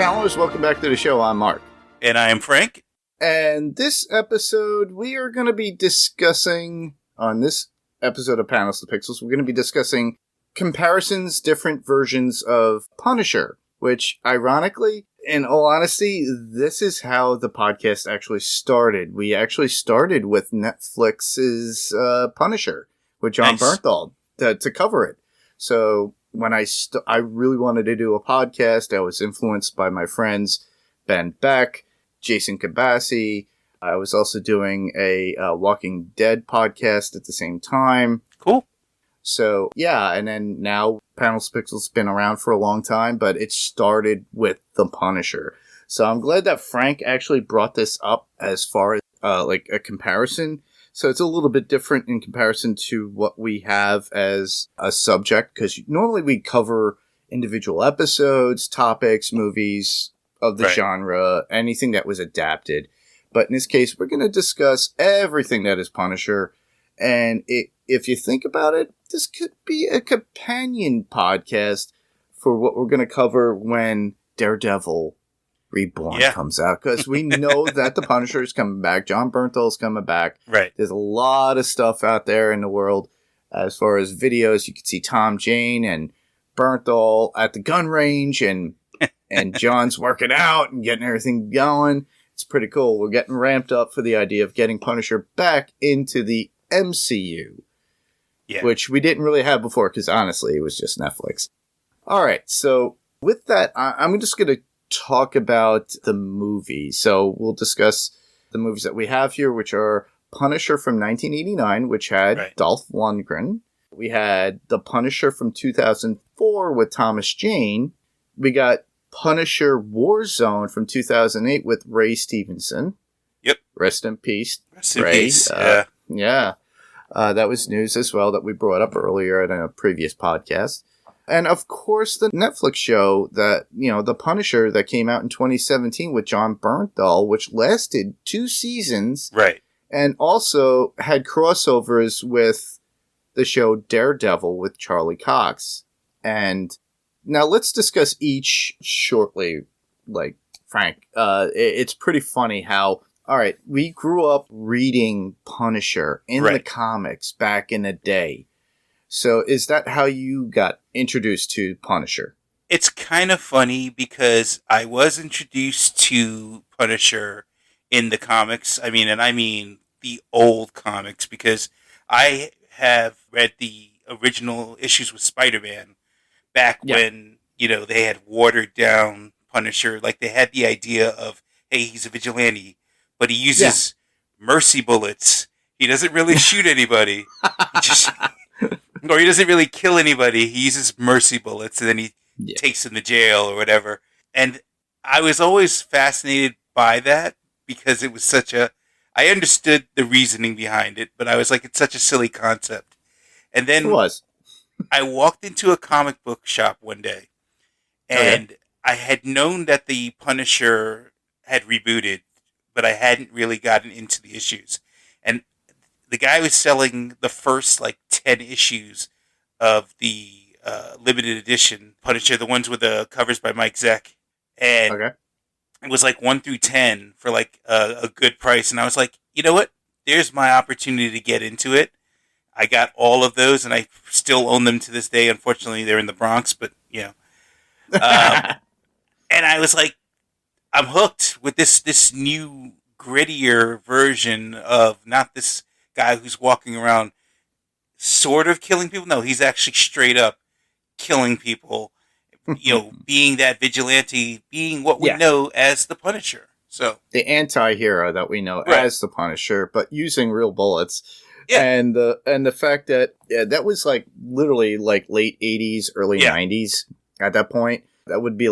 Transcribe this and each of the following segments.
Panelers, welcome back to the show. I'm Mark. And I am Frank. And this episode, we are going to be discussing, on this episode of Panels to Pixels, we're going to be discussing comparisons, different versions of Punisher, which, ironically, in all honesty, this is how the podcast actually started. We actually started with Netflix's Punisher, with Jon Bernthal, to cover it. So when I really wanted to do a podcast, I was influenced by my friends Ben Beck, Jason Kabassi. I was also doing a Walking Dead podcast at the same time. Cool. So, yeah, and then now Panels Pixels been around for a long time, but it started with The Punisher. So I'm glad that Frank actually brought this up as far as like a comparison. So it's a little bit different in comparison to what we have as a subject, because normally we cover individual episodes, topics, movies of the genre, anything that was adapted. But in this case, we're going to discuss everything that is Punisher. And if you think about it, this could be a companion podcast for what we're going to cover when Daredevil Reborn comes out. Because we know that the Punisher is coming back. Jon Bernthal is coming back. Right. There's a lot of stuff out there in the world. As far as videos, you can see Tom Jane and Bernthal at the gun range, and John's working out and getting everything going. It's pretty cool. We're getting ramped up for the idea of getting Punisher back into the MCU. Yeah. Which we didn't really have before, because honestly, it was just Netflix. All right, so with that, I'm just going to talk about the movie. So we'll discuss the movies that we have here, which are Punisher from 1989, which had Dolph Lundgren. We had The Punisher from 2004 with Thomas Jane. We got Punisher Warzone from 2008 with Ray Stevenson. Yep. Rest in peace, Rest in peace. Yeah. That was news as well that we brought up earlier in a previous podcast. And of course, the Netflix show that, The Punisher, that came out in 2017 with Jon Bernthal, which lasted 2 seasons. Right. And also had crossovers with the show Daredevil with Charlie Cox. And now let's discuss each shortly, like Frank. It's pretty funny how, all right, we grew up reading Punisher in the comics back in the day. So is that how you got introduced to Punisher? It's kind of funny because I was introduced to Punisher in the comics. I mean the old comics, because I have read the original issues with Spider-Man back when, they had watered down Punisher. Like, they had the idea of, hey, he's a vigilante, but he uses mercy bullets. He doesn't really shoot anybody. Or he doesn't really kill anybody. He uses mercy bullets, and then he takes them to jail or whatever. And I was always fascinated by that, because it was I understood the reasoning behind it, but I was like, it's such a silly concept. And then I walked into a comic book shop one day, and I had known that the Punisher had rebooted, but I hadn't really gotten into the issues. And the guy was selling the first 10 issues of the limited edition Punisher, the ones with the covers by Mike Zeck. And it was 1 through 10 for a good price. And I was like, you know what? There's my opportunity to get into it. I got all of those, and I still own them to this day. Unfortunately, they're in the Bronx, but and I was like, I'm hooked with this new grittier version of not this guy who's walking around sort of killing people. No, he's actually straight up killing people, being that vigilante, being what we know as the Punisher. So the anti-hero that we know as the Punisher, but using real bullets. Yeah. And the fact that that was literally late 80s, early 90s at that point. That would be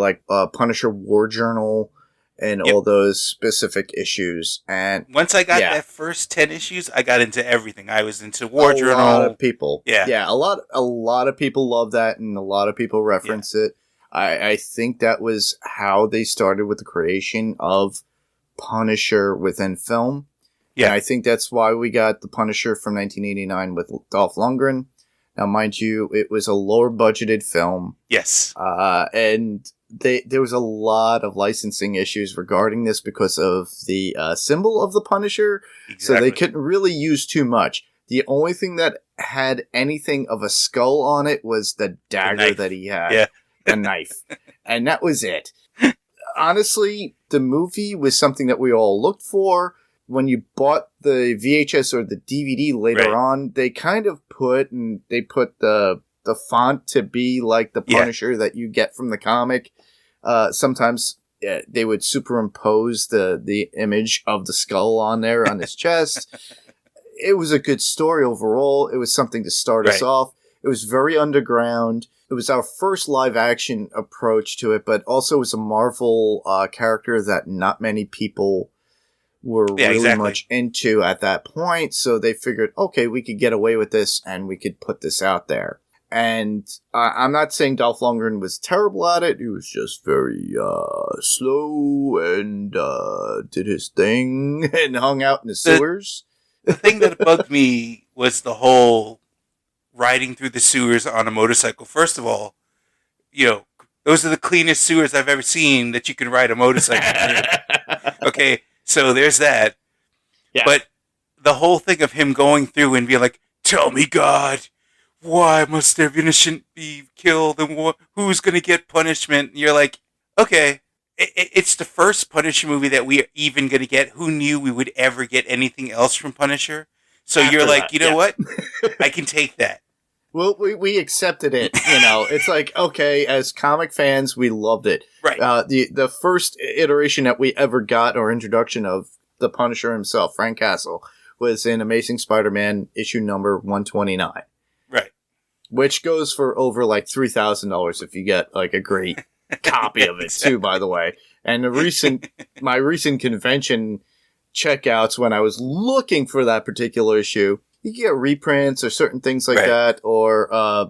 Punisher War Journal and all those specific issues. And once I got that first 10 issues, I got into everything. I was into War Journal. A lot of people. Yeah. A lot of people love that, and a lot of people reference it. I think that was how they started with the creation of Punisher within film. Yeah. And I think that's why we got the Punisher from 1989 with Dolph Lundgren. Now, mind you, it was a lower budgeted film. Yes. And there was a lot of licensing issues regarding this because of the symbol of the Punisher. Exactly. So they couldn't really use too much. The only thing that had anything of a skull on it was the dagger that he had. Yeah. The knife. And that was it. Honestly, the movie was something that we all looked for. When you bought the VHS or the DVD later on, they kind of put the font to be like the Punisher that you get from the comic. Sometimes they would superimpose the image of the skull on there on his chest. It was a good story overall. It was something to start us off. It was very underground. It was our first live action approach to it, but also it was a Marvel character that not many people were really much into at that point. So they figured, okay, we could get away with this and we could put this out there. And I'm not saying Dolph Lundgren was terrible at it. He was just very slow and did his thing and hung out in the sewers. The thing that bugged me was the whole riding through the sewers on a motorcycle. First of all, those are the cleanest sewers I've ever seen that you can ride a motorcycle through. Okay, so there's that. Yeah. But the whole thing of him going through and being like, tell me, God, why must there innocent be killed and who's going to get punishment? And you're like, okay, it's the first Punisher movie that we are even going to get. Who knew we would ever get anything else from Punisher? So you're like, you know what? I can take that. Well, we accepted it. It's like, okay, as comic fans, we loved it. Right. The first iteration that we ever got, or introduction of the Punisher himself, Frank Castle, was in Amazing Spider-Man issue number 129. Right. Which goes for over like $3,000 if you get like a great copy of it too, by the way. And my recent convention checkouts, when I was looking for that particular issue, you can get reprints or certain things like that, or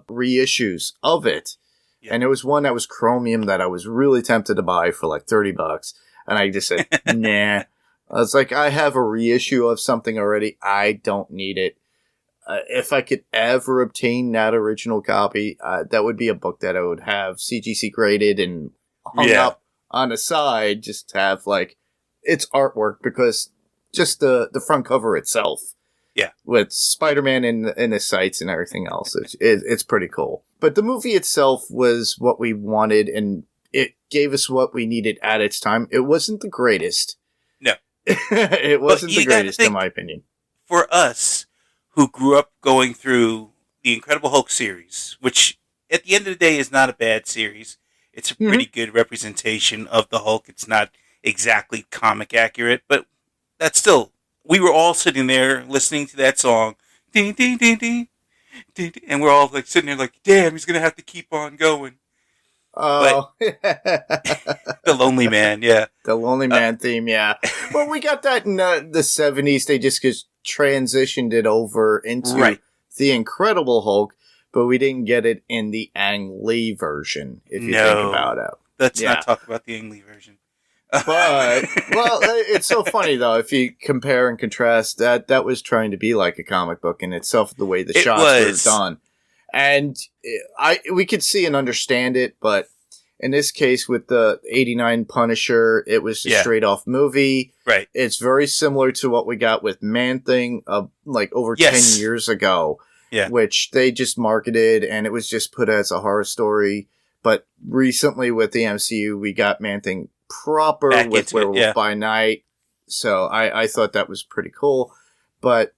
reissues of it. Yeah. And there was one that was chromium that I was really tempted to buy for like $30. And I just said, nah. I was like, I have a reissue of something already. I don't need it. If I could ever obtain that original copy, that would be a book that I would have CGC graded and hung up on the side, just to have like its artwork, because just the front cover itself, with Spider-Man in the sights and everything else, it's pretty cool. But the movie itself was what we wanted, and it gave us what we needed at its time. It wasn't the greatest. No, it wasn't the greatest, in my opinion. For us, who grew up going through the Incredible Hulk series, which at the end of the day is not a bad series. It's a pretty good representation of the Hulk. It's not exactly comic accurate, but that's still, we were all sitting there listening to that song, ding, ding, ding, ding, ding, ding, and we're all like sitting there like, damn, he's going to have to keep on going. Oh, the Lonely Man, the Lonely Man theme, Well, we got that in the 70s. They just transitioned it over into the Incredible Hulk, but we didn't get it in the Ang Lee version, if you think about it. Let's not talk about the Ang Lee version. But, well, it's so funny, though, if you compare and contrast, that was trying to be like a comic book in itself, the way the shots were done. And we could see and understand it, but in this case, with the 89 Punisher, it was a straight-off movie. Right. It's very similar to what we got with Man-Thing, like over 10 years ago, which they just marketed, and it was just put as a horror story. But recently with the MCU, we got Man-Thing proper with Werewolf by Night. So I thought that was pretty cool. But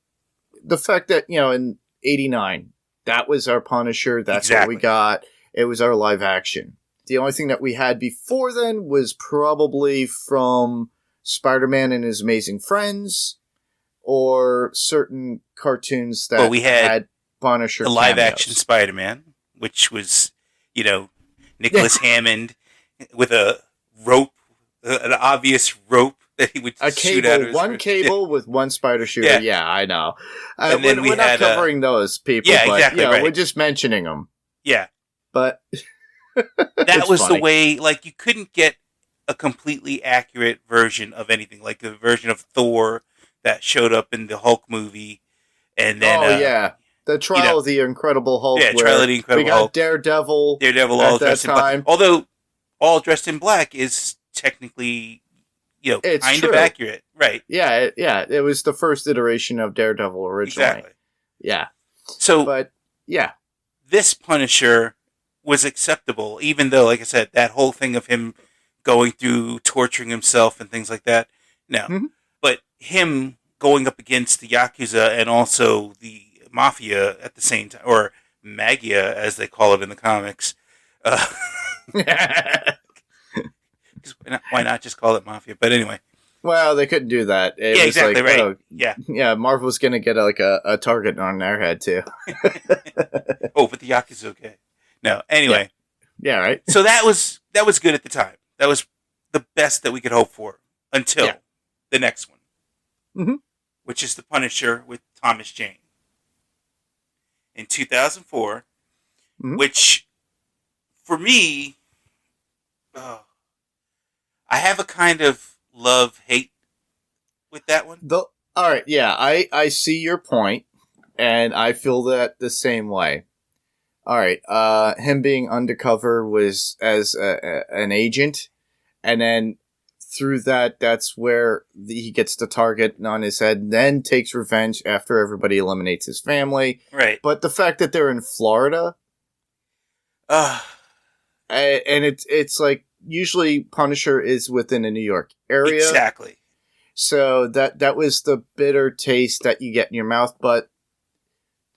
the fact that, in 89, that was our Punisher. That's what we got. It was our live action. The only thing that we had before then was probably from Spider-Man and His Amazing Friends, or certain cartoons that we had Punisher. The live action Spider-Man, which was, Nicholas Hammond with a rope, an obvious rope that he would shoot out of his one cable with one spider shooter. Yeah, I know. And then we're not covering those people, but we're just mentioning them. Yeah. But that was funny. The way, like, you couldn't get a completely accurate version of anything, like the version of Thor that showed up in the Hulk movie. And then, the Trial of the Incredible Hulk. Yeah, Trial of the Incredible Hulk. We got Daredevil all at that time. Although all dressed in black is technically, It's kind true. of accurate, right? Yeah, it was the first iteration of Daredevil originally. Exactly. Yeah, So, but yeah, this Punisher was acceptable, even though, like I said, that whole thing of him going through torturing himself and things like that. No, Mhm. but him going up against the Yakuza and also the Mafia at the same time, or Magia as they call it in the comics. Uh, why not just call it Mafia? But anyway. Well, they couldn't do that. It Yeah, was exactly, like, right. oh, Yeah. Marvel's gonna get a target on their head too. Oh, but the Yakuza okay. No, anyway. Yeah, right. So that was good at the time. That was the best that we could hope for until the next one, which is The Punisher with Thomas Jane in 2004, which for me, I have a kind of love-hate with that one. All right, yeah, I see your point, and I feel that the same way. All right, him being undercover was as an agent, and then through that's where he gets the target on his head, and then takes revenge after everybody eliminates his family. Right. But the fact that they're in Florida, and it's like usually Punisher is within a New York area. Exactly. So that was the bitter taste that you get in your mouth. But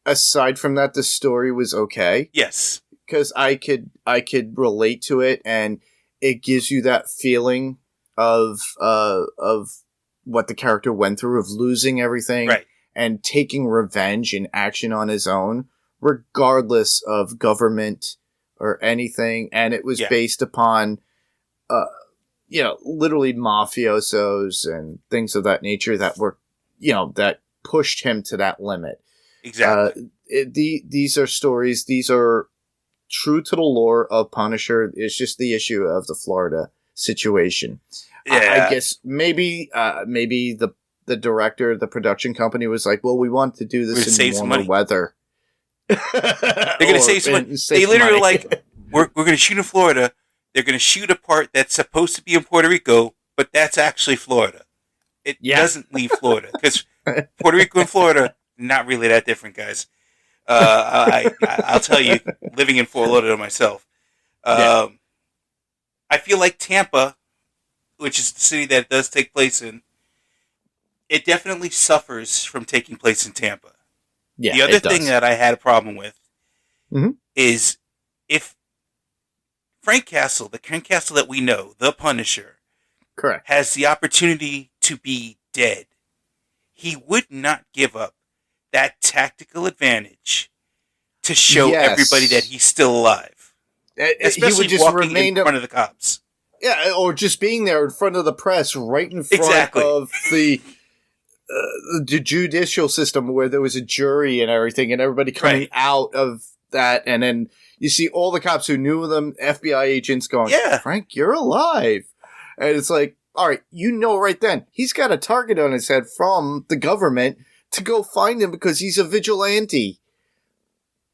aside from that, the story was okay. Yes. Because I could relate to it, and it gives you that feeling of what the character went through, of losing everything, right, and taking revenge and action on his own, regardless of government or anything. And it was based upon, literally mafiosos and things of that nature that were, that pushed him to that limit. Exactly. These are stories. These are true to the lore of Punisher. It's just the issue of the Florida situation. Yeah. I guess maybe the director, the production company was like, well, we want to do this in warmer weather. They're going to save some money. They literally like, we're going to shoot in Florida. They're going to shoot a part that's supposed to be in Puerto Rico, but that's actually Florida. It doesn't leave Florida, because Puerto Rico and Florida, not really that different, guys. I'll tell you, living in Fort Lauderdale myself, I feel like Tampa, which is the city that it does take place in, it definitely suffers from taking place in Tampa. Yeah, the other thing that I had a problem with is if Frank Castle, the Frank Castle that we know, the Punisher, correct, has the opportunity to be dead, he would not give up that tactical advantage to show everybody that he's still alive. Especially he would just walking in front of the cops. Yeah, or just being there in front of the press, right in front of the judicial system where there was a jury and everything, and everybody coming out of that, and then you see all the cops who knew them, FBI agents going, Frank, you're alive. And it's like, all right, right then, he's got a target on his head from the government to go find him because he's a vigilante.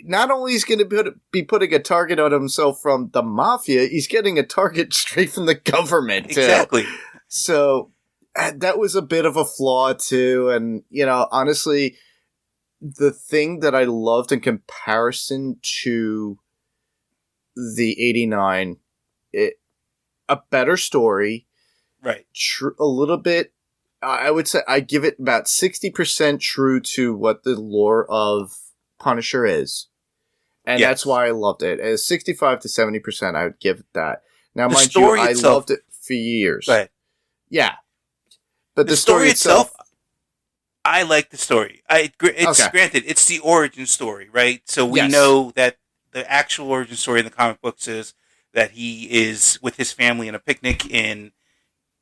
Not only is he going to be putting a target on himself from the mafia, he's getting a target straight from the government, too. Exactly. So that was a bit of a flaw, too. And, honestly, the thing that I loved in comparison to the 89, a better story. Right. A little bit, I would say I give it about 60% true to what the lore of Punisher is. And that's why I loved it. As 65 to 70%, I would give it that. Now, mind you, I loved it for years. Right. Yeah. But the story itself, I like the story. Granted, it's the origin story, right? So we know that the actual origin story in the comic books is that he is with his family in a picnic in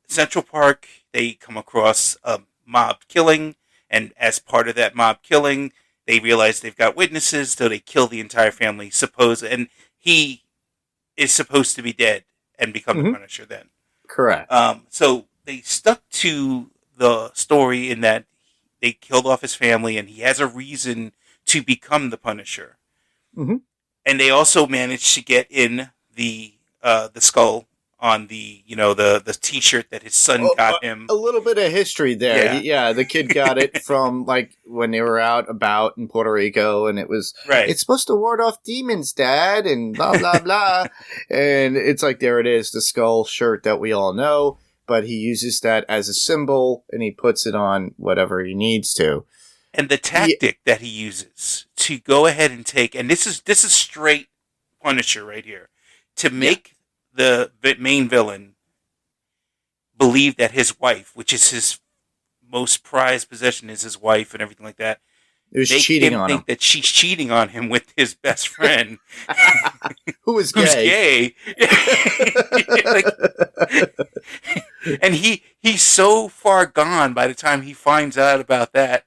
Central Park. They come across a mob killing, and as part of that mob killing, they realize they've got witnesses, so they kill the entire family. And he is supposed to be dead and become the Punisher then. Correct. So they stuck to the story in that they killed off his family, and he has a reason to become the Punisher. And they also managed to get in the skull on the the T-shirt that his son got him. A little bit of history there. Yeah. The kid got it from like when they were out about in Puerto Rico, and it was It's supposed to ward off demons, Dad, and blah blah blah. And it's like there it is, the skull shirt that we all know, but he uses that as a symbol, and he puts it on whatever he needs to. And the tactic that he uses to go ahead and take, and this is straight Punisher right here, to make the main villain believe that his wife, which is his most prized possession, is his wife and everything like that. It was cheating on him. Think that she's cheating on him with his best friend, who's gay. And he's so far gone by the time he finds out about that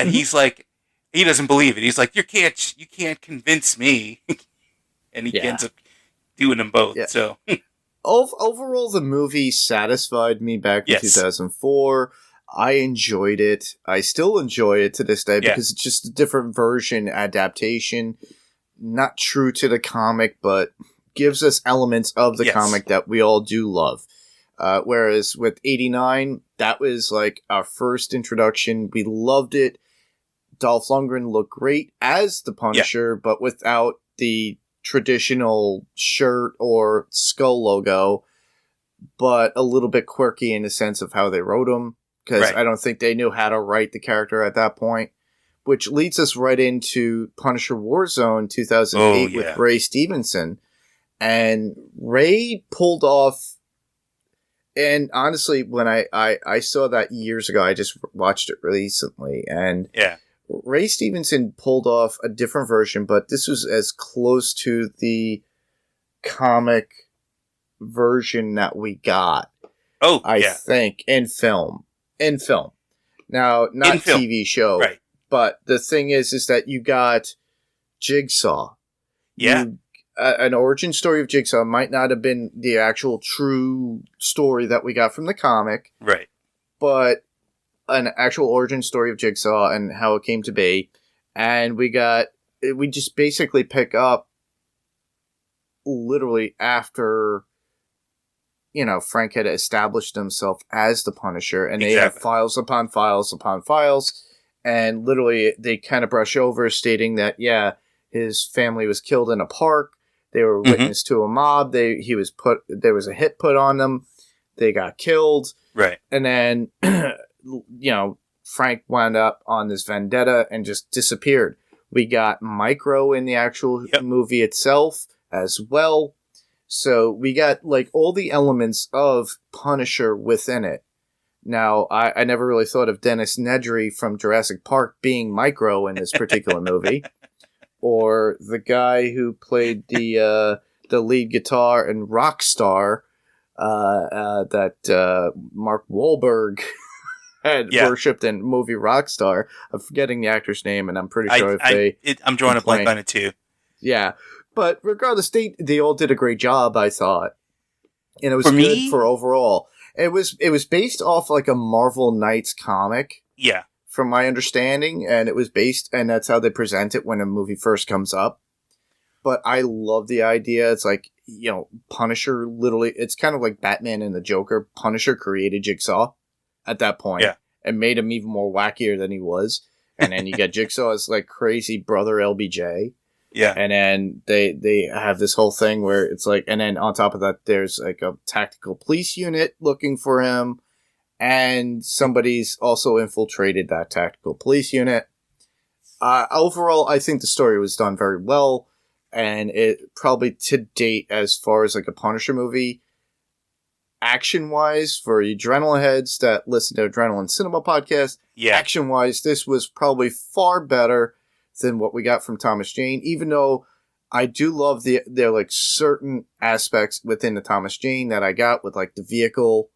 he's like, he doesn't believe it. He's like, you can't convince me, and he ends up doing them both. Yeah. So overall, the movie satisfied me back in 2004. I enjoyed it. I still enjoy it to this day because it's just a different version, adaptation, not true to the comic, but gives us elements of the comic that we all do love. Whereas with 89, that was like our first introduction. We loved it. Dolph Lundgren looked great as the Punisher, but without the traditional shirt or skull logo, but a little bit quirky in the sense of how they wrote him. Because I don't think they knew how to write the character at that point. Which leads us right into Punisher Warzone 2008 with Ray Stevenson. And Ray pulled off... And honestly, when I saw that years ago, I just watched it recently. And Ray Stevenson pulled off a different version, but this was as close to the comic version that we got. I think, in film. Now, not TV show. Right. But the thing is that you got Jigsaw. Yeah. An origin story of Jigsaw might not have been the actual true story that we got from the comic. Right. But an actual origin story of Jigsaw and how it came to be. And we just basically pick up literally after... Frank had established himself as the Punisher, and they have files upon files upon files, and literally they kind of brush over, stating that, his family was killed in a park, they were witness to a mob, there was a hit put on them, they got killed, right, and then, Frank wound up on this vendetta and just disappeared. We got Micro in the actual movie itself as well. So we got like all the elements of Punisher within it. Now, I never really thought of Dennis Nedry from Jurassic Park being Micro in this particular movie, or the guy who played the lead guitar in Rockstar that Mark Wahlberg had worshipped in movie Rockstar. I'm forgetting the actor's name, and I'm pretty sure I'm drawing a blank on it too. Yeah. But regardless, they all did a great job, I thought. And it was good for overall. It was based off like a Marvel Knights comic. Yeah. From my understanding. And it was based, and that's how they present it when a movie first comes up. But I love the idea. It's like, Punisher literally, it's kind of like Batman and the Joker. Punisher created Jigsaw at that point. Yeah. And made him even more wackier than he was. And then you get Jigsaw as like crazy brother LBJ. Yeah. And then they have this whole thing where it's like, and then on top of that, there's like a tactical police unit looking for him, and somebody's also infiltrated that tactical police unit. Overall, I think the story was done very well, and it probably to date, as far as like a Punisher movie, action-wise, for adrenaline heads that listen to Adrenaline Cinema Podcast, action-wise, this was probably far better than what we got from Thomas Jane, even though I do love there like certain aspects within the Thomas Jane that I got with like the vehicle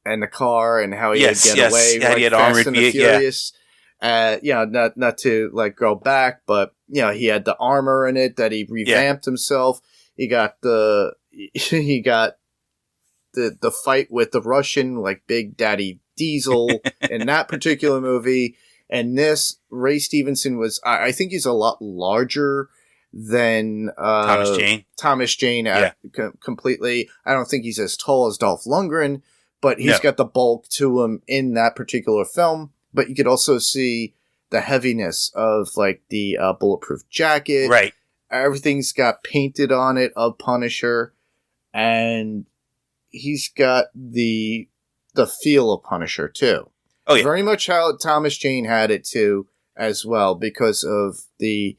and the car and how he had to get away. Yeah, like he had Fast and the Furious. Not to like go back, but he had the armor in it that he revamped himself. He got the fight with the Russian, like Big Daddy Diesel in that particular movie. And this, Ray Stevenson was, I think he's a lot larger than Thomas Jane completely. I don't think he's as tall as Dolph Lundgren, but he's got the bulk to him in that particular film. But you could also see the heaviness of like the bulletproof jacket. Right. Everything's got painted on it of Punisher, and he's got the feel of Punisher too. Oh yeah. Very much how Thomas Jane had it too as well, because of the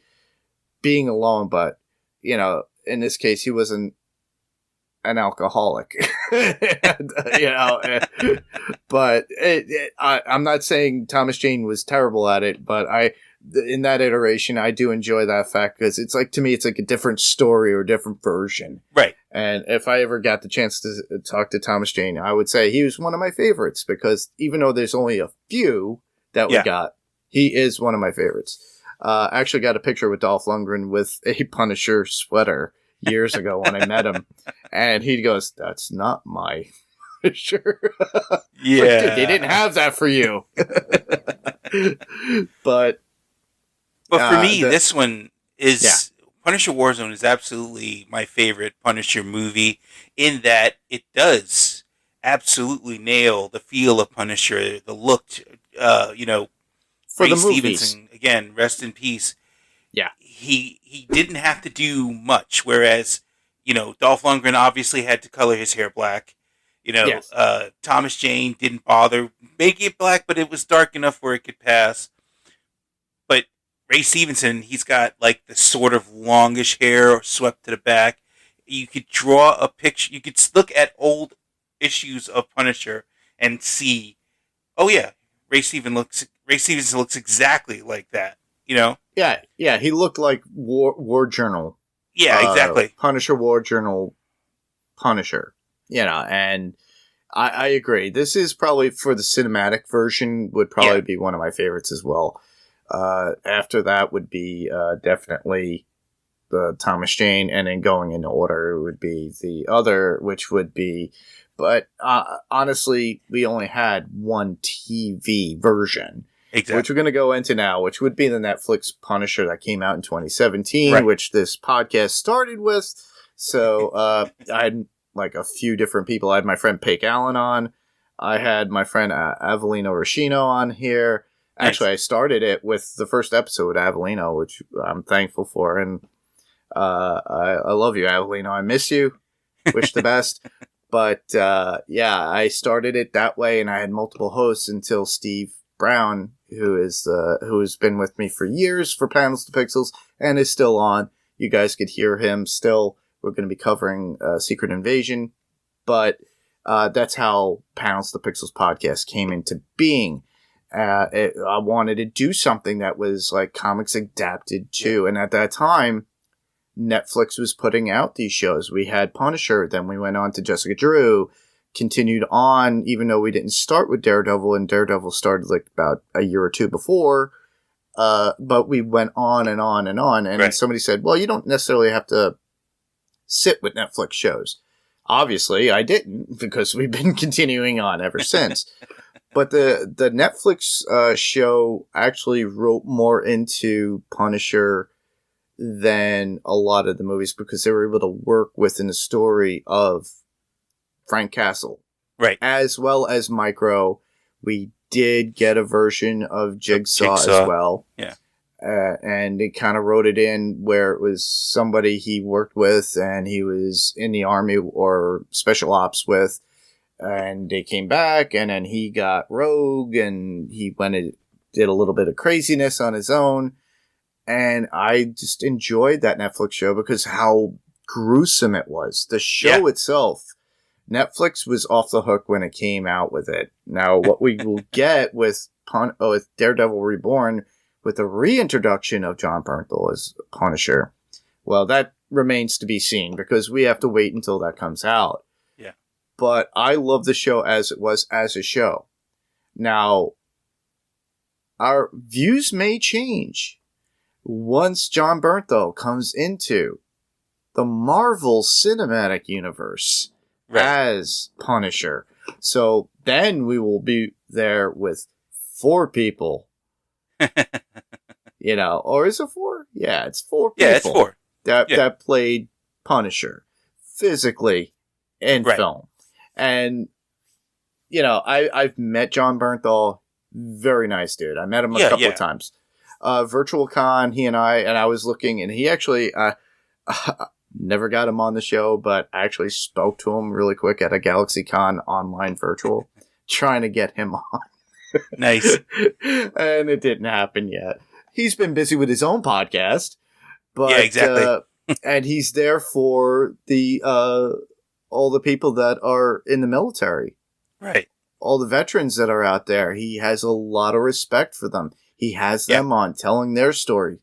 being alone, but you know, in this case he wasn't an alcoholic. You know, but I'm not saying Thomas Jane was terrible at it, but in that iteration, I do enjoy that fact because it's like, to me, it's like a different story or a different version. Right. And if I ever got the chance to talk to Thomas Jane, I would say he was one of my favorites, because even though there's only a few that we got, he is one of my favorites. I actually got a picture with Dolph Lundgren with a Punisher sweater years ago when I met him, and he goes, "That's not my Punisher." Yeah. Like, they didn't have that for you. But for me, this one is Punisher Warzone is absolutely my favorite Punisher movie, in that it does absolutely nail the feel of Punisher, the look. You know, for Ray the movies, Stevenson, again, rest in peace. Yeah, he didn't have to do much, whereas, you know, Dolph Lundgren obviously had to color his hair black. You know, Thomas Jane didn't bother making it black, but it was dark enough where it could pass. But Ray Stevenson, he's got like the sort of longish hair swept to the back. You could draw a picture. You could look at old issues of Punisher and see, oh yeah, Ray Stevenson looks exactly like that. You know? Yeah. He looked like War Journal. Yeah, exactly. Punisher War Journal Punisher. You know, and I agree. This is probably, for the cinematic version, would probably be one of my favorites as well. After that would be definitely the Thomas Jane, and then going in order would be the other, which would be, but honestly, we only had one TV version. Exactly. Which we're going to go into now, which would be the Netflix Punisher that came out in 2017, which this podcast started with. So I had like a few different people. I had my friend Paik Allen on. I had my friend Avelino Rashino on here. Nice. Actually, I started it with the first episode with Avelino, which I'm thankful for. And I love you, Avelino. I miss you. Wish the best. But I started it that way, and I had multiple hosts until Steve Brown, who has been with me for years for Panels to Pixels and is still on. You guys could hear him still. We're going to be covering Secret Invasion, but that's how Panels to Pixels podcast came into being. I wanted to do something that was like comics adapted to, and at that time, Netflix was putting out these shows. We had Punisher, then we went on to Jessica Drew, continued on, even though we didn't start with Daredevil, and Daredevil started like about a year or two before. But we went on and on and on. And somebody said, well, you don't necessarily have to sit with Netflix shows. Obviously, I didn't, because we've been continuing on ever since. But the Netflix show actually wrote more into Punisher than a lot of the movies, because they were able to work within the story of Frank Castle. Right. As well as Micro. We did get a version of Jigsaw as well. Yeah. And they kind of wrote it in where it was somebody he worked with and he was in the army or special ops with. And they came back, and then he got rogue, and he went and did a little bit of craziness on his own. And I just enjoyed that Netflix show because how gruesome it was. The show itself, Netflix was off the hook when it came out with it. Now, what we will get with Daredevil Reborn, with the reintroduction of Jon Bernthal as Punisher, well, that remains to be seen, because we have to wait until that comes out. Yeah. But I love the show as it was as a show. Now, our views may change once Jon Bernthal comes into the Marvel Cinematic Universe as Punisher. So then we will be there with 4 people. You know, or is it 4? Yeah, it's 4 people. Yeah, it's 4. that played Punisher physically in film. And, you know, I've met Jon Bernthal. Very nice dude. I met him a couple of times. Virtual Con, he and I was looking, and he actually, never got him on the show, but I actually spoke to him really quick at a GalaxyCon online virtual, trying to get him on. Nice. And it didn't happen yet. He's been busy with his own podcast, but yeah, exactly. And he's there for the all the people that are in the military, right? All the veterans that are out there. He has a lot of respect for them. He has them on telling their story.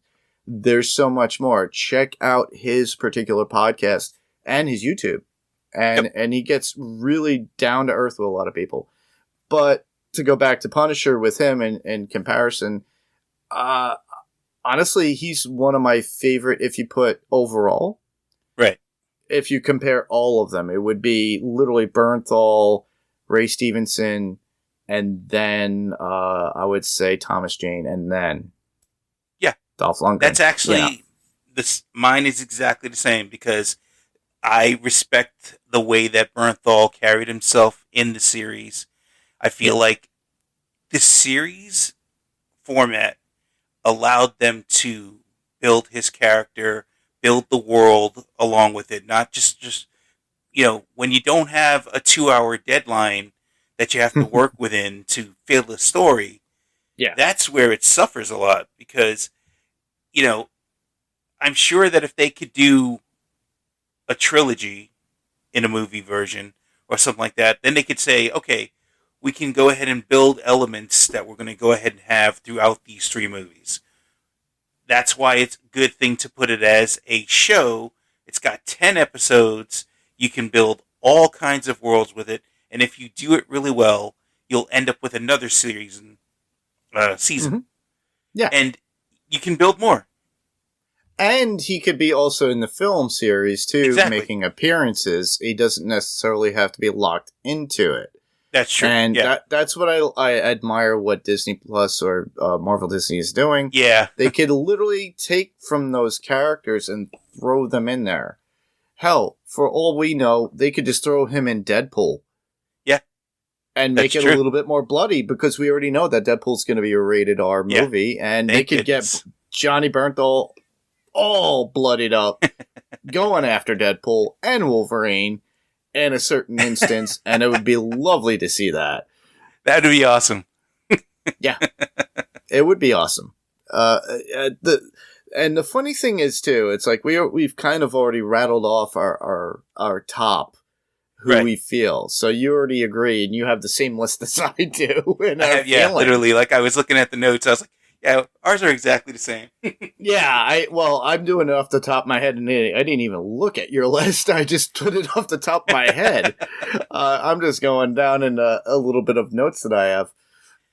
There's so much more. Check out his particular podcast and his YouTube, and he gets really down to earth with a lot of people. But to go back to Punisher with him in comparison, honestly, he's one of my favorite if you put overall. Right. If you compare all of them, it would be literally Bernthal, Ray Stevenson, and then I would say Thomas Jane, and then Dolph Lundgren. That's actually mine is exactly the same, because I respect the way that Bernthal carried himself in the series. I feel like the series format allowed them to build his character, build the world along with it. Not just when you don't have a 2-hour deadline that you have to work within to fill the story. Yeah, that's where it suffers a lot, because I'm sure that if they could do a trilogy in a movie version or something like that, then they could say, okay, we can go ahead and build elements that we're going to go ahead and have throughout these 3 movies. That's why it's a good thing to put it as a show. It's got 10 episodes. You can build all kinds of worlds with it. And if you do it really well, you'll end up with another season. Mm-hmm. Yeah. And you can build more. And he could be also in the film series, too, making appearances. He doesn't necessarily have to be locked into it. That's true. And that's what I admire what Disney Plus or Marvel Disney is doing. Yeah. They could literally take from those characters and throw them in there. Hell, for all we know, they could just throw him in Deadpool. Yeah. And make it a little bit more bloody, because we already know that Deadpool's going to be a rated R movie. And they could get Johnny Bernthal all bloodied up going after Deadpool and Wolverine in a certain instance, and it would be lovely to see that. That would be awesome. Yeah, it would be awesome. And the funny thing is too, it's like we've kind of already rattled off our top who we feel. So you already agree, and you have the same list as I do. Literally. Like, I was looking at the notes, I was like, yeah, ours are exactly the same. I'm doing it off the top of my head, and I didn't even look at your list. I just put it off the top of my head. I'm just going down in a little bit of notes that I have.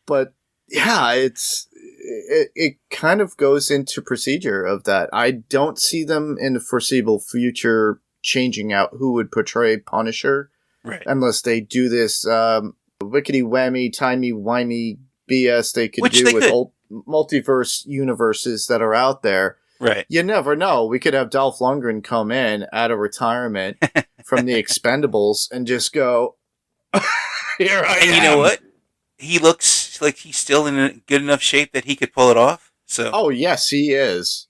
But yeah, it kind of goes into procedure of that. I don't see them in the foreseeable future changing out who would portray Punisher, unless they do this wickety whammy, timey-wimey BS they could do with old multiverse universes that are out there. Right. You never know. We could have Dolph Lundgren come in out of retirement from the Expendables and just go, here I am. And you know what? He looks like he's still in a good enough shape that he could pull it off. So. Oh, yes, he is.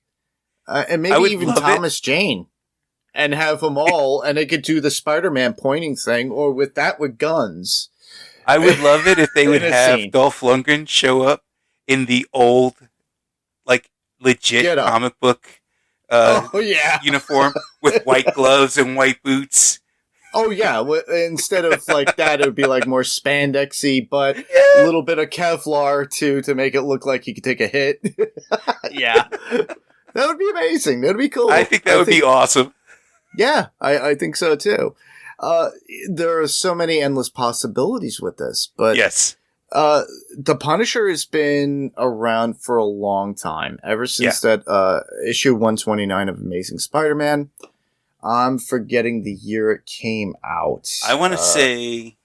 And maybe even Thomas Jane. And have them all, and they could do the Spider-Man pointing thing, or with guns. I would love it if they would have Dolph Lundgren show up in the old, like, legit comic book uniform with white gloves and white boots. Oh, yeah. Instead of like that, it would be like more spandexy, but a little bit of Kevlar, too, to make it look like he could take a hit. Yeah. That would be amazing. That would be cool. I think that would be awesome. Yeah, I think so, too. There are so many endless possibilities with this, but yes. The Punisher has been around for a long time, ever since that issue 129 of Amazing Spider-Man. I'm forgetting the year it came out. I want to say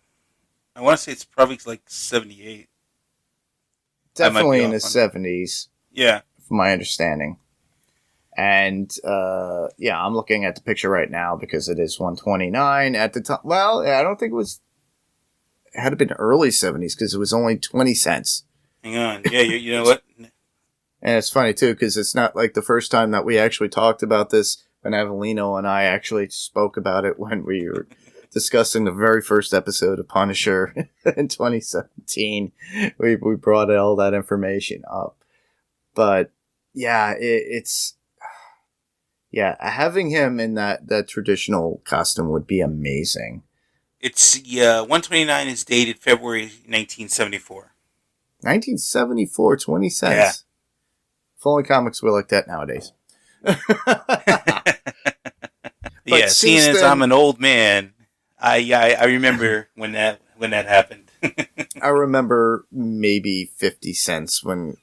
it's probably like 78. Definitely in the 70s. Yeah, from my understanding. And yeah, I'm looking at the picture right now because it is 129 at the time. Well, I don't think it was. It had to been early 70s because it was only 20 cents. Hang on. Yeah, you know what? And it's funny too because it's not like the first time that we actually talked about this. When Avelino and I actually spoke about it when we were discussing the very first episode of Punisher in 2017. We brought all that information up. But yeah, it's having him in that traditional costume would be amazing. It's 129 is dated February 1974. 1974, 20 cents. Yeah. If only comics were like that nowadays. Yeah, seeing as I'm an old man, I remember when that happened. I remember maybe 50 cents when,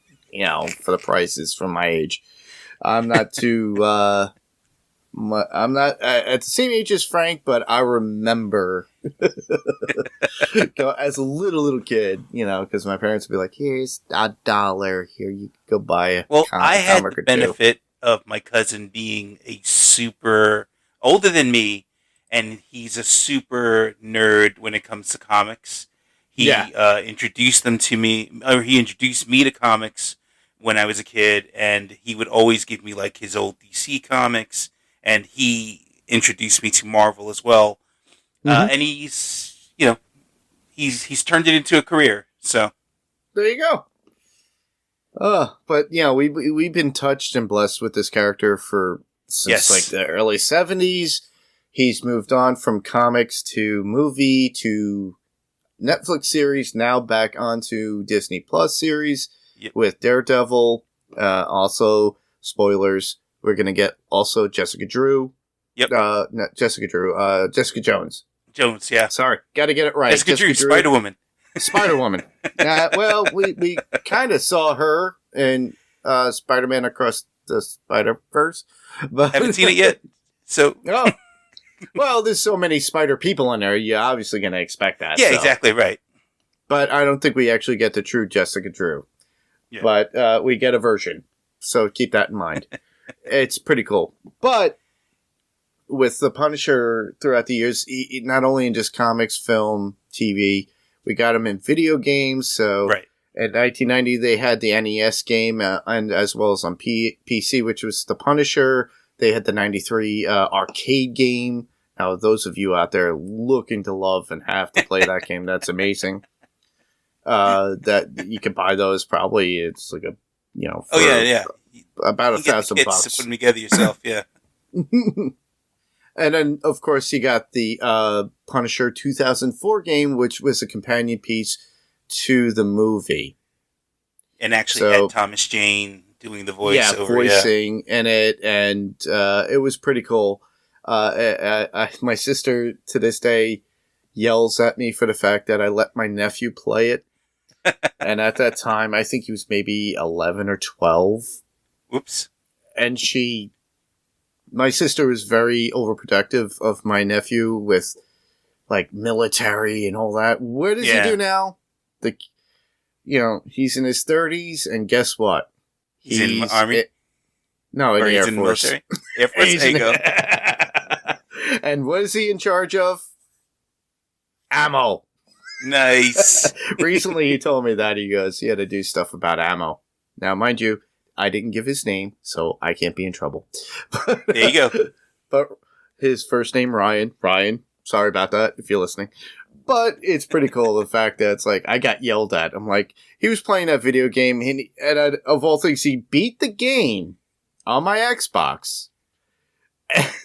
for the prices from my age. I'm not too I'm not at the same age as Frank, but I remember as a little kid, because my parents would be like, "Here's $1. Here, you go buy a." Well, I had the benefit of my cousin being a super older than me, and he's a super nerd when it comes to comics. He introduced them to me, or he introduced me to comics when I was a kid, and he would always give me like his old DC comics. And he introduced me to Marvel as well, and he's turned it into a career. So there you go. But we've been touched and blessed with this character since like the early 70s. He's moved on from comics to movie to Netflix series. Now back onto Disney Plus series with Daredevil. Also, spoilers. We're going to get also Jessica Drew. Yep. Not Jessica Drew. Jessica Jones. Jones, yeah. Sorry. Got to get it right. Jessica Drew, Spider-Woman. Spider-Woman. Well, we kind of saw her in Spider-Man Across the Spider-Verse. But haven't seen it yet. So. Oh. Well, there's so many spider people in there. You're obviously going to expect that. Yeah, exactly right. But I don't think we actually get the true Jessica Drew. Yeah. But we get a version. So keep that in mind. It's pretty cool. But with the Punisher throughout the years, not only in just comics, film, TV, we got him in video games. So in 1990, they had the NES game, and as well as on PC, which was the Punisher. They had the 93 arcade game. Now, those of you out there looking to love and have to play that game, that's amazing. That you can buy those probably. It's like a, about $1,000 to put them together yourself, yeah. And then, of course, you got the Punisher 2004 game, which was a companion piece to the movie. And actually had Thomas Jane doing the voice. Yeah, voicing in it, and it was pretty cool. My sister, to this day, yells at me for the fact that I let my nephew play it. And at that time, I think he was maybe 11 or 12. Whoops. And my sister was very overprotective of my nephew with, like, military and all that. What does he do now? He's in his 30s, and guess what? He's in the Army? in the Air Force. Air Force, there you go. And what is he in charge of? Ammo. Nice. Recently, he told me that he had to do stuff about ammo. Now, mind you, I didn't give his name, so I can't be in trouble. There you go. But his first name, Ryan. Ryan, sorry about that if you're listening. But it's pretty cool, the fact that it's like, I got yelled at. I'm like, he was playing that video game, and of all things, he beat the game on my Xbox.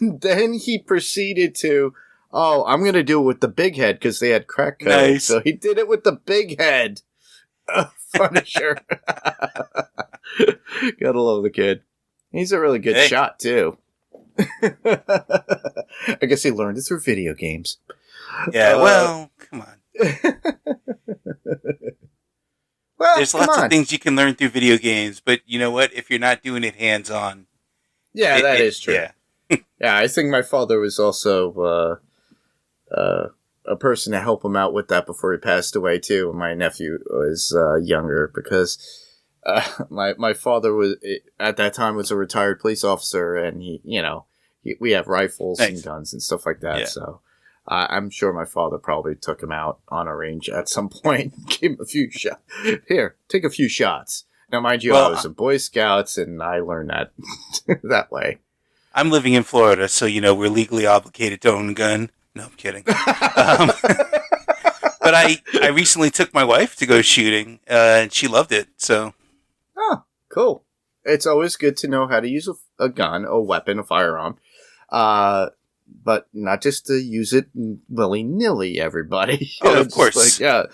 And then he proceeded to, I'm going to do it with the big head, because they had crack code. Nice. So he did it with the big head. Punisher. Gotta love the kid. He's a really good shot, too. I guess he learned it through video games. Yeah, well, come on. Well, there's lots of things you can learn through video games, but you know what? If you're not doing it hands-on... Yeah, that is true. Yeah. Yeah, I think my father was also a person to help him out with that before he passed away, too. My nephew was younger, because My father was at that time was a retired police officer, and we have rifles and Nice. guns and stuff like that. Yeah. So I'm sure my father probably took him out on a range at some point, gave him a few shots. Here, take a few shots. Now, mind you, I Well, was a Boy Scouts, and I learned that that way. I'm living in Florida, so we're legally obligated to own a gun. No, I'm kidding. Um, but I recently took my wife to go shooting, and she loved it. So Oh, cool. It's always good to know how to use a gun, a weapon, a firearm. But not just to use it willy-nilly, everybody. Oh, of Just course. Like,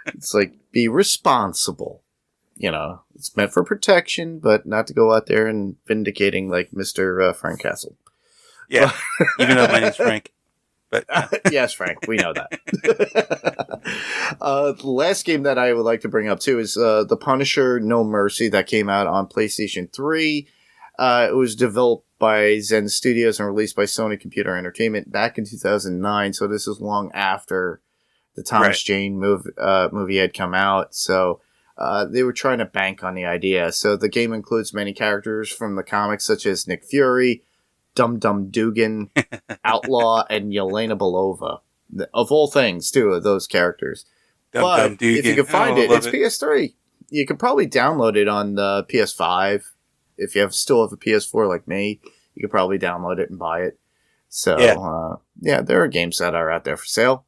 it's like, be responsible. It's meant for protection, but not to go out there and vindicating like Mr. Frank Castle. yeah, even though my name's Frank. But Yes, Frank, we know that. The last game that I would like to bring up too is The Punisher: No Mercy that came out on PlayStation 3. It was developed by Zen Studios and released by Sony Computer Entertainment back in 2009. So this is long after the Thomas Right. Jane movie had come out. So they were trying to bank on the idea. So the game includes many characters from the comics, such as Nick Fury, Dum Dum Dugan, Outlaw, and Yelena Belova. Of all things, two of those characters. Dum But Dum Dugan. if you can find Oh, it, love it's PS3. You can probably download it on the PS5. If you still have a PS4 like me, you could probably download it and buy it. So, there are games that are out there for sale.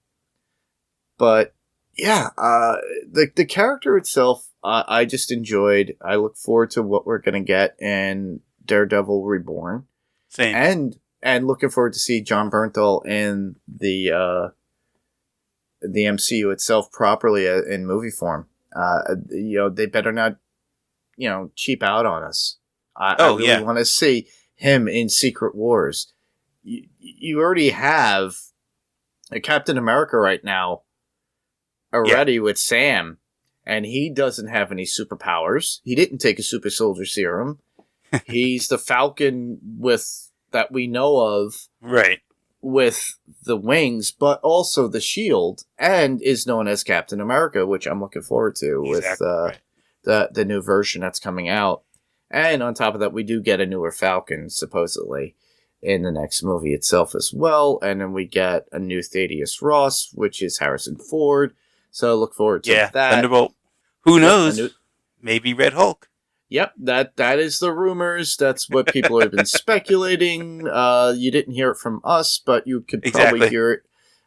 But, the character itself, I just enjoyed. I look forward to what we're going to get in Daredevil Reborn. Same. And looking forward to see John Bernthal in the MCU itself properly in movie form. They better not, cheap out on us. I really want to see him in Secret Wars. You already have a Captain America right now already with Sam, and he doesn't have any superpowers. He didn't take a super soldier serum. He's the Falcon that we know of, Right. with the wings, but also the shield, and is known as Captain America, which I'm looking forward to Exactly, with the new version that's coming out. And on top of that, we do get a newer Falcon, supposedly, in the next movie itself as well. And then we get a new Thaddeus Ross, which is Harrison Ford. So look forward to that. Thunderbolt. Who knows? Yep, Maybe Red Hulk. Yep, that is the rumors. That's what people have been speculating. You didn't hear it from us, but you could probably hear it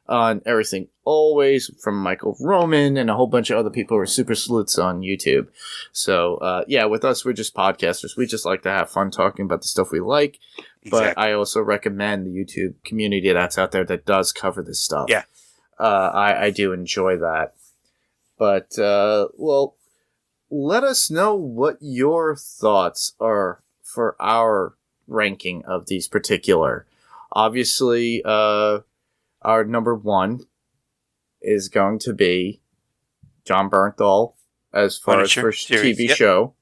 on Everything Always from Michael Roman and a whole bunch of other people who are super sleuths on YouTube. So, with us, we're just podcasters. We just like to have fun talking about the stuff we like. Exactly. But I also recommend the YouTube community that's out there that does cover this stuff. Yeah. I do enjoy that. But, let us know what your thoughts are for our ranking of these particular. Obviously, our number one is going to be John Bernthal as far Punisher as first series, TV yep. show.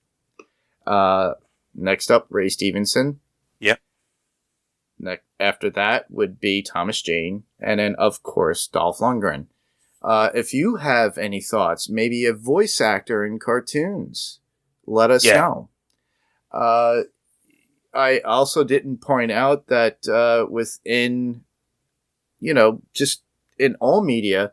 Next up, Ray Stevenson. Yep. After that would be Thomas Jane. And then, of course, Dolph Lundgren. If you have any thoughts, maybe a voice actor in cartoons, let us know. I also didn't point out that within, just in all media,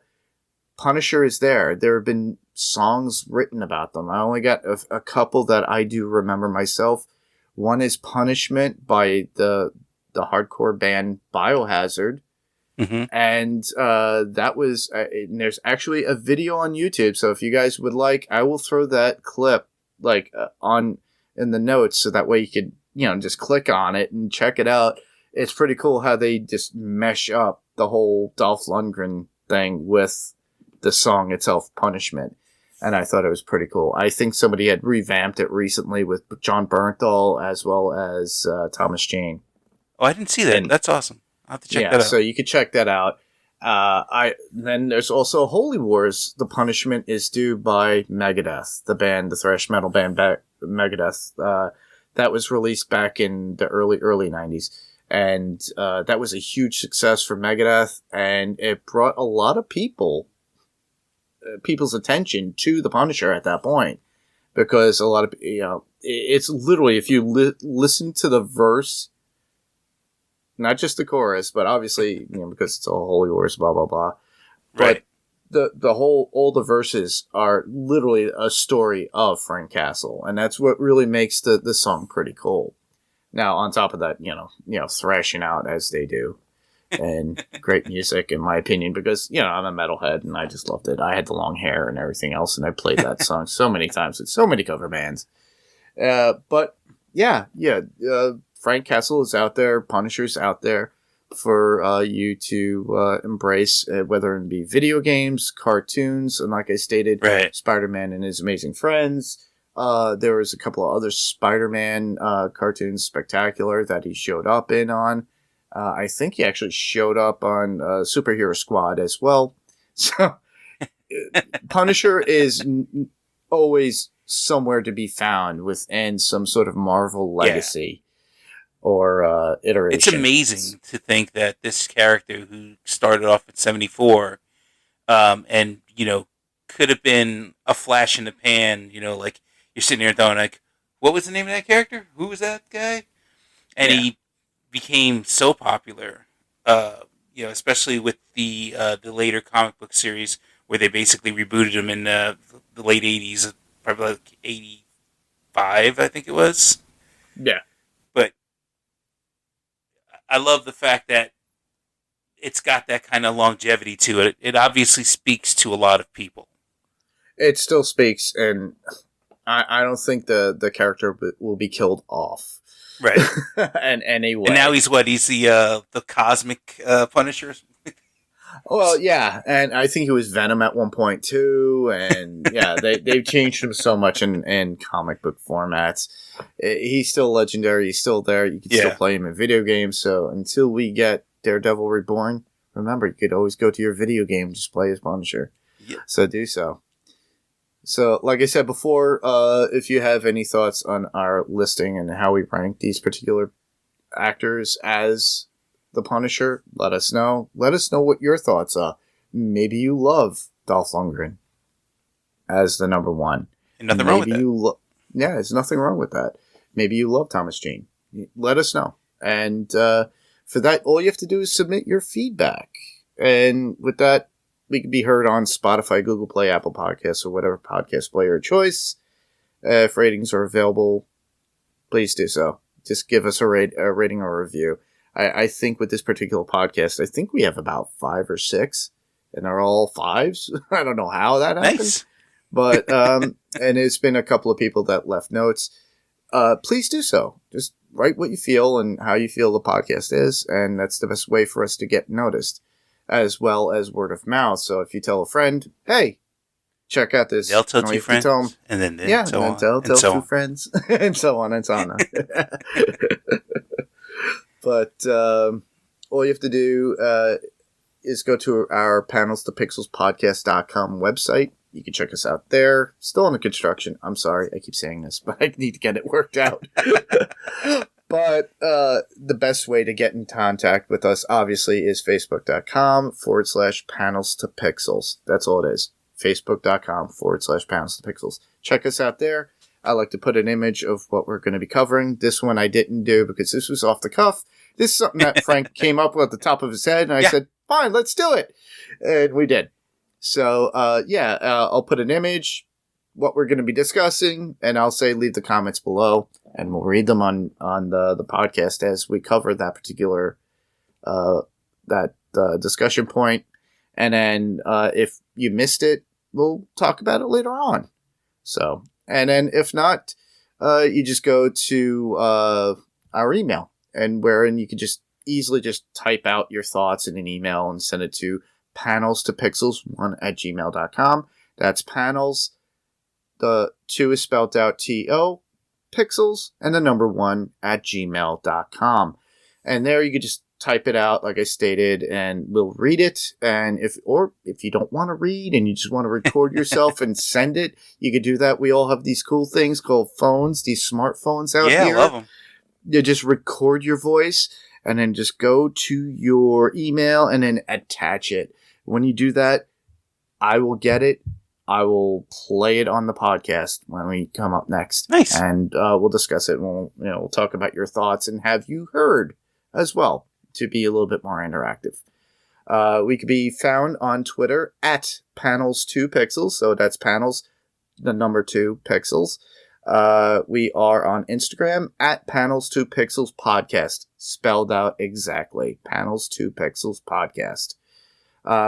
Punisher is there. There have been songs written about them. I only got a couple that I do remember myself. One is Punishment by the hardcore band Biohazard. Mm-hmm. And that was, and there's actually a video on YouTube. So if you guys would like, I will throw that clip on in the notes, so that way you could, just click on it and check it out. It's pretty cool how they just mesh up the whole Dolph Lundgren thing with the song itself, Punishment. And I thought it was pretty cool. I think somebody had revamped it recently with John Bernthal as well as Thomas Jane. Oh, I didn't see that. That's awesome. I'll have to check that out. So you could check that out. Then there's also Holy Wars. The Punishment is due by Megadeth, the band, the thrash metal band Megadeth. That was released back in the early 90s. And that was a huge success for Megadeth. And it brought a lot of people's attention to the Punisher at that point. because a lot of, it's literally, if you listen to the verse, not just the chorus, but obviously, because it's all holy wars, blah, blah, blah. Right. But all the verses are literally a story of Frank Castle. And that's what really makes the song pretty cool. Now, on top of that, thrashing out as they do. And great music, in my opinion, because, I'm a metalhead and I just loved it. I had the long hair and everything else, and I played that song so many times with so many cover bands. But, Frank Castle is out there, Punisher's out there for you to embrace, whether it be video games, cartoons, and like I stated, right. Spider-Man and His Amazing Friends. There was a couple of other Spider-Man cartoons, Spectacular, that he showed up on. I think he actually showed up on Superhero Squad as well. So Punisher is always somewhere to be found within some sort of Marvel legacy or iteration. It's amazing to think that this character who started off at 74 and, could have been a flash in the pan, like you're sitting here going like, what was the name of that character? Who was that guy? And he became so popular, especially with the later comic book series where they basically rebooted him in the late 80s, probably like 85, I think it was. Yeah. But I love the fact that it's got that kind of longevity to it. It obviously speaks to a lot of people. It still speaks, and I don't think the character will be killed off. Right. And anyway. And now he's what? He's the cosmic Punisher? Well, yeah, and I think he was Venom at one point too, and they've changed him so much in comic book formats. He's still legendary. He's still there. You can still play him in video games. So until we get Daredevil Reborn, remember, you could always go to your video game and just play as Punisher. Yeah. So do so. So, like I said before, if you have any thoughts on our listing and how we rank these particular actors as the Punisher, let us know. Let us know what your thoughts are. Maybe you love Dolph Lundgren as the number one. And nothing wrong with that. There's nothing wrong with that. Maybe you love Thomas Jane. Let us know. And for that, all you have to do is submit your feedback. And with that, we can be heard on Spotify, Google Play, Apple Podcasts, or whatever podcast player of choice. If ratings are available, please do so. Just give us a rating or a review. I think with this particular podcast, I think we have about 5 or 6, and they're all 5s. I don't know how that happened. Nice. But, and it's been a couple of people that left notes. Please do so. Just write what you feel and how you feel the podcast is, and that's the best way for us to get noticed, as well as word of mouth. So if you tell a friend, hey, check out this. They'll tell 2 friends, and then tell 2 friends, and so on and so on. But all you have to do is go to our Panels to Pixels podcast.com website. You can check us out there. Still under construction. I'm sorry, I keep saying this, but I need to get it worked out. But the best way to get in contact with us, obviously, is facebook.com/panels to pixels. That's all it is. Facebook.com/panels to pixels. Check us out there. I like to put an image of what we're going to be covering. This one I didn't do because this was off the cuff. This is something that Frank came up with at the top of his head, and I said, fine, let's do it. And we did. So, I'll put an image, what we're going to be discussing, and I'll say leave the comments below, and we'll read them on the podcast as we cover that particular discussion point. And then if you missed it, we'll talk about it later on. So, and then if not, you just go to our email, and wherein you can just easily just type out your thoughts in an email and send it to panels2pixels1@gmail.com. That's panels. The 2 is spelled out TO, pixels, and the number 1@gmail.com. And there you can just type it out, like I stated, and we'll read it. And if you don't want to read and you just want to record yourself and send it, you could do that. We all have these cool things called phones, these smartphones out here. Yeah, I love them. You just record your voice and then just go to your email and then attach it. When you do that, I will get it. I will play it on the podcast when we come up next. Nice. And we'll discuss it. And we'll talk about your thoughts and have you heard as well to be a little bit more interactive. We could be found on Twitter at panels2pixels. So that's panels, the number 2 pixels. We are on Instagram at panels2pixels podcast, spelled out exactly. Panels2pixels podcast.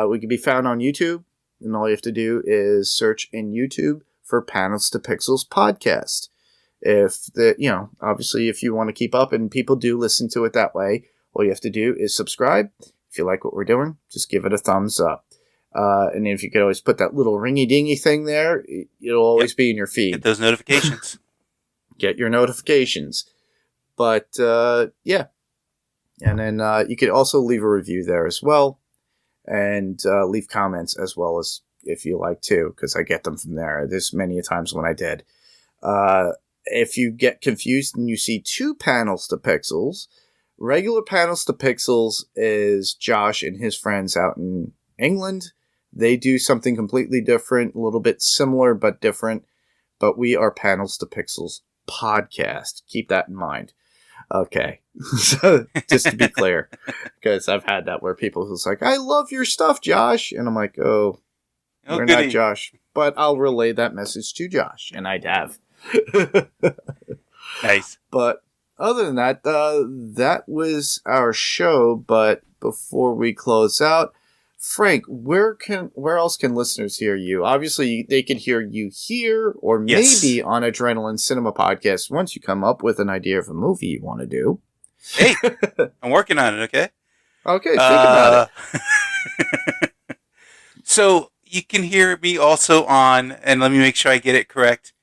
We can be found on YouTube, and all you have to do is search in YouTube for Panels to Pixels podcast. Obviously, if you want to keep up, and people do listen to it that way, all you have to do is subscribe. If you like what we're doing, just give it a thumbs up. And if you could always put that little ringy-dingy thing there, it'll always be in your feed. Get those notifications. Get your notifications. But, yeah. And then you could also leave a review there as well. And leave comments as well as if you like to, because I get them from there. There's many times when I did. If you get confused and you see 2 panels to pixels, regular panels to pixels is Josh and his friends out in England. They do something completely different, a little bit similar but different. But we are Panels to Pixels podcast. Keep that in mind. Okay, so just to be clear, because I've had that where people who's like, I love your stuff, Josh. And I'm like, we're not Josh. But I'll relay that message to Josh, and I'd have. Nice. But other than that, that was our show. But before we close out, Frank, where else can listeners hear you? Obviously, they can hear you here or maybe on Adrenaline Cinema Podcast once you come up with an idea of a movie you want to do. Hey, I'm working on it, okay? Okay, think about it. So, you can hear me also on, and let me make sure I get it correct,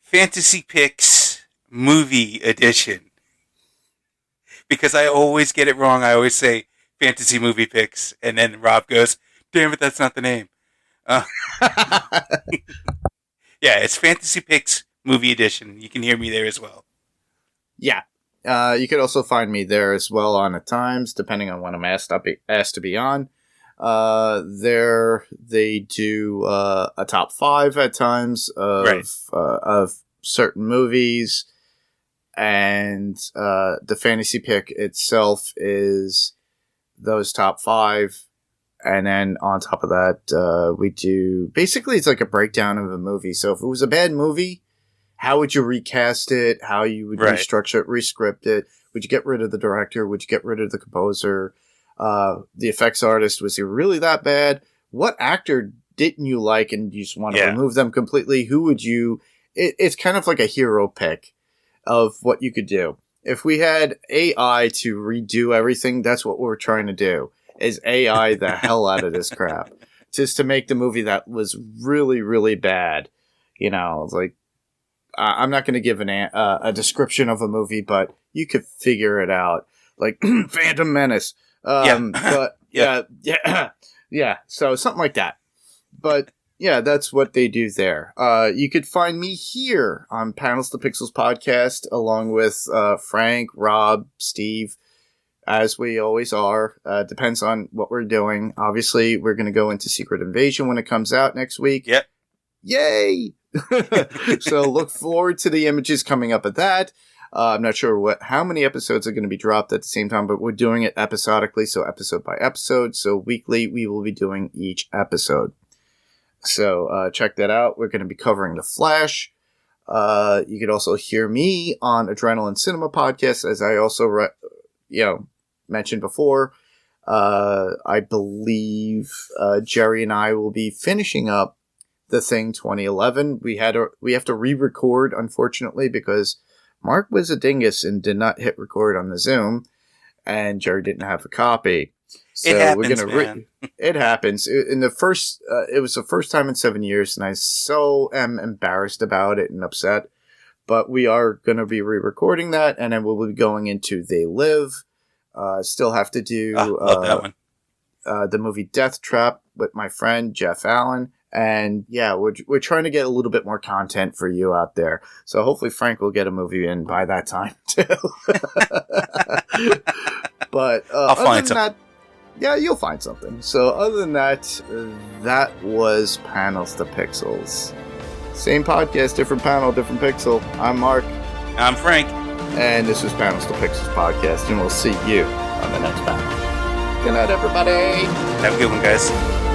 Fantasy Picks Movie Edition. Because I always get it wrong. I always say Fantasy Movie Picks, and then Rob goes, damn it, that's not the name. Yeah, it's Fantasy Picks Movie Edition. You can hear me there as well. Yeah. You could also find me there as well on at times, depending on when I'm asked to be on. There they do a top 5 at times of certain movies, and the fantasy pick itself is those top 5, and then on top of that, we do basically it's like a breakdown of a movie. So if it was a bad movie, how would you recast it? How you would restructure it, rescript it? Would you get rid of the director? Would you get rid of the composer? The effects artist, was he really that bad? What actor didn't you like and you just want to remove them completely? Who would you... It's kind of like a hero pick of what you could do. If we had AI to redo everything, that's what we're trying to do, is AI the hell out of this crap. Just to make the movie that was really, really bad. You know, it's like, I'm not going to give a description of a movie, but you could figure it out. Like, Phantom Menace. But yeah. So something like that. But yeah, that's what they do there. You could find me here on Panels to Pixels podcast, along with Frank, Rob, Steve, as we always are. Depends on what we're doing. Obviously, we're going to go into Secret Invasion when it comes out next week. Yep. Yay! So look forward to the images coming up of that. I'm not sure how many episodes are going to be dropped at the same time, but we're doing it episodically, so episode by episode. So weekly, we will be doing each episode. So check that out. We're going to be covering The Flash. You could also hear me on Adrenaline Cinema Podcast, as I also mentioned before. I believe Jerry and I will be finishing up The Thing 2011. We have to re-record, unfortunately, because Mark was a dingus and did not hit record on the Zoom, and Jerry didn't have a copy. So it happens, man. It happens. It was the first time in 7 years, and I so am embarrassed about it and upset. But we are going to be re-recording that, and then we'll be going into They Live. Still have to do love that one. The movie Death Trap with my friend Jeff Allen. And yeah, we're trying to get a little bit more content for you out there. So hopefully Frank will get a movie in by that time too. But I'll find some. Yeah, you'll find something. So other than that, that was Panels to Pixels. Same podcast, different panel, different pixel. I'm Mark. I'm Frank. And this was Panels to Pixels podcast, and we'll see you on the next panel. Good night, everybody. Have a good one, guys.